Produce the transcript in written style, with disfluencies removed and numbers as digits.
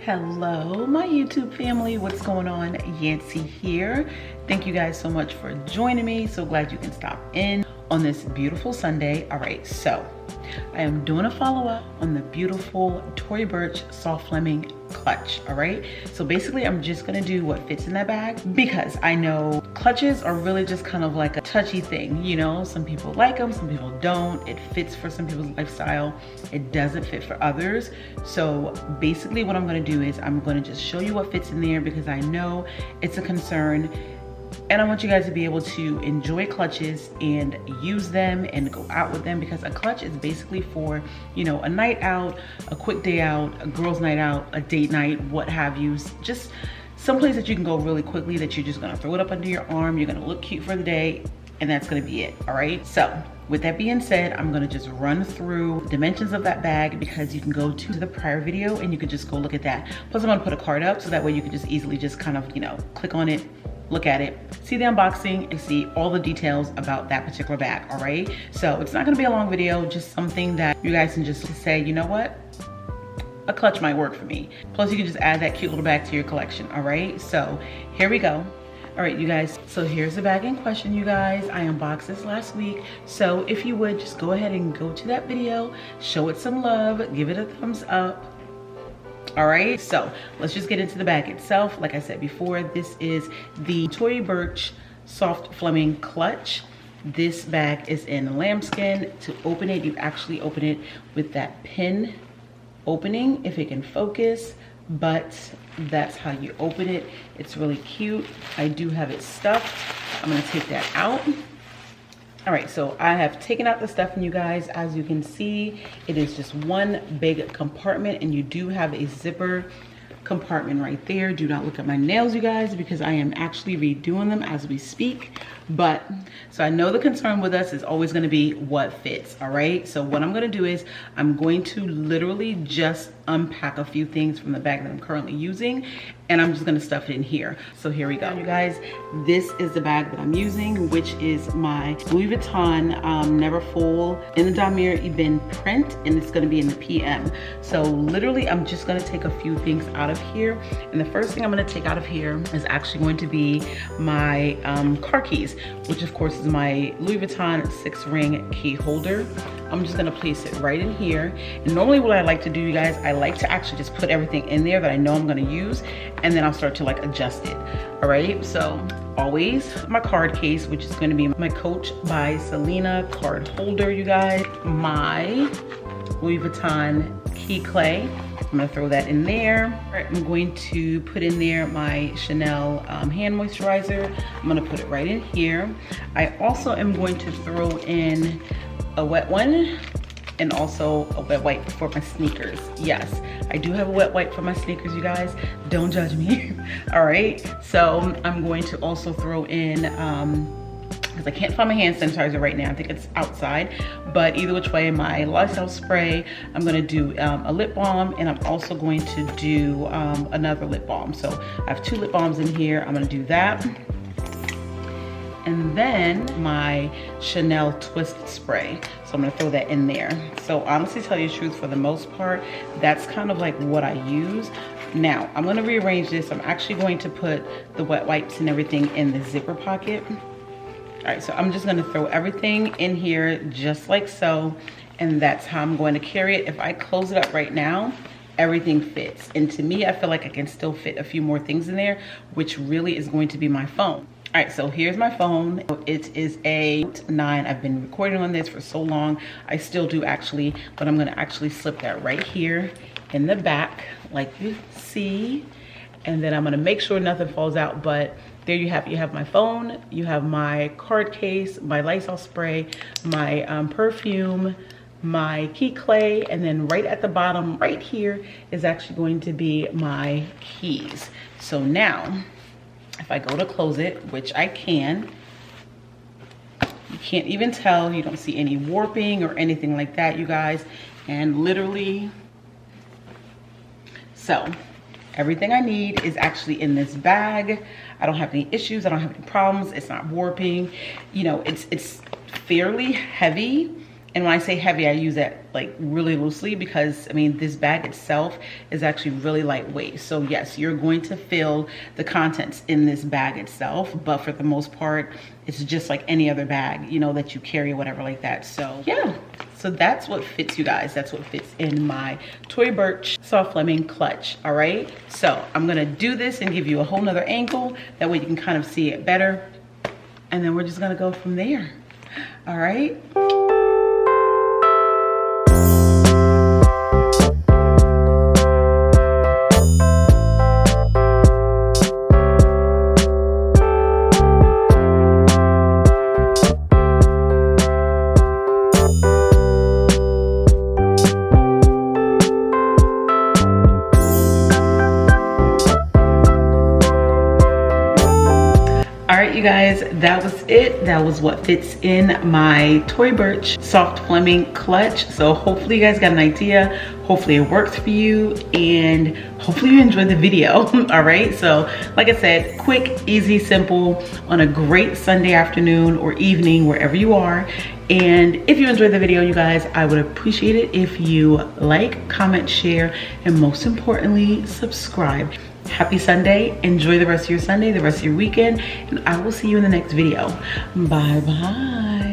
Hello my YouTube family, what's going on? Yancy here. Thank you guys so much for joining me. So glad you can stop in on this beautiful Sunday. All right, so I am doing a follow-up on the beautiful Tory Burch Soft Fleming clutch. All right, so basically I'm just gonna do what fits in that bag because I know clutches are really just kind of like a touchy thing, you know. Some people like them, some people don't. It fits for some people's lifestyle, it doesn't fit for others. So basically what I'm gonna do is I'm gonna just show you what fits in there because I know it's a concern. And I want you guys to be able to enjoy clutches and use them and go out with them, because a clutch is basically for, you know, a night out, a quick day out, a girl's night out, a date night, what have you. Just someplace that you can go really quickly, that you're just gonna throw it up under your arm, you're gonna look cute for the day, and that's gonna be it, all right? So with that being said, I'm gonna just run through the dimensions of that bag because you can go to the prior video and you can just go look at that. Plus I'm gonna put a card up so that way you can just easily just kind of, you know, click on it, look at it, see the unboxing, and see all the details about that particular bag, all right? So it's not gonna be a long video, just something that you guys can just say, you know what? A clutch might work for me. Plus you can just add that cute little bag to your collection, all right? So here we go. All right, you guys, so here's the bag in question, you guys. I unboxed this last week. So if you would, just go ahead and go to that video, show it some love, give it a thumbs up. All right, so let's just get into the bag itself. Like I said before, this is the Tory Burch Soft Fleming clutch. This bag is in lambskin. To open it, you actually open it with that pin opening, if it can focus, but that's how you open it. It's really cute. I do have it stuffed. I'm gonna take that out. All right, so I have taken out the stuffing, you guys. As you can see, it is just one big compartment, and you do have a zipper compartment right there. Do not look at my nails, you guys, because I am actually redoing them as we speak. But so I know the concern with us is always going to be what fits. All right, so what I'm going to do is I'm going to literally just unpack a few things from the bag that I'm currently using, and I'm just going to stuff it in here. So here we go, you guys. This is the bag that I'm using, which is my Louis Vuitton Never Full in the Damier Ebene print, and it's going to be in the PM. So literally I'm just going to take a few things out of here, and the first thing I'm going to take out of here is actually going to be my car keys, which of course is my Louis Vuitton 6-ring key holder. I'm just gonna place it right in here. And normally what I like to do, you guys, I like to actually just put everything in there that I know I'm gonna use, and then I'll start to like adjust it. All right, so always my card case, which is gonna be my Coach by Selena card holder, you guys. My Louis Vuitton key clay. I'm gonna throw that in there. All right, I'm going to put in there my Chanel hand moisturizer. I'm gonna put it right in here. I also am going to throw in a wet one and also a wet wipe for my sneakers. Yes, I do have a wet wipe for my sneakers, you guys. Don't judge me. All right, so I'm going to also throw in, because I can't find my hand sanitizer right now. I think it's outside, but either which way, my Lysol spray. I'm gonna do a lip balm, and I'm also going to do another lip balm. So I have 2 lip balms in here. I'm gonna do that. And then my Chanel Twist spray. So I'm gonna throw that in there. So honestly, tell you the truth, for the most part, that's kind of like what I use. Now, I'm gonna rearrange this. I'm actually going to put the wet wipes and everything in the zipper pocket. All right, so I'm just gonna throw everything in here just like so, and that's how I'm going to carry it. If I close it up right now, everything fits. And to me, I feel like I can still fit a few more things in there, which really is going to be my phone. All right, so here's my phone. It is a 9. I've been recording on this for so long. I still do actually, but I'm gonna actually slip that right here in the back, like you see. And then I'm gonna make sure nothing falls out, but there you have my phone, you have my card case, my Lysol spray, my perfume, my key clay, and then right at the bottom right here is actually going to be my keys. So now, if I go to close it, which I can, you can't even tell, you don't see any warping or anything like that, you guys. And literally, so everything I need is actually in this bag. I don't have any issues, I don't have any problems, it's not warping. You know, it's fairly heavy. And when I say heavy, I use that like really loosely because I mean, this bag itself is actually really lightweight. So yes, you're going to feel the contents in this bag itself, but for the most part, it's just like any other bag, you know, that you carry, whatever like that. So yeah, so that's what fits, you guys. That's what fits in my Tory Burch Soft Fleming clutch, all right? So I'm gonna do this and give you a whole nother angle. That way you can kind of see it better. And then we're just gonna go from there, all right? You guys, that was it. That was what fits in my Tory Burch Soft Fleming clutch. So hopefully you guys got an idea. Hopefully it worked for you, and hopefully you enjoyed the video. All right, so like I said, quick, easy, simple on a great Sunday afternoon or evening, wherever you are. And if you enjoyed the video, you guys, I would appreciate it if you like, comment, share, and most importantly, subscribe. Happy Sunday. Enjoy the rest of your Sunday, the rest of your weekend, and I will see you in the next video. Bye bye.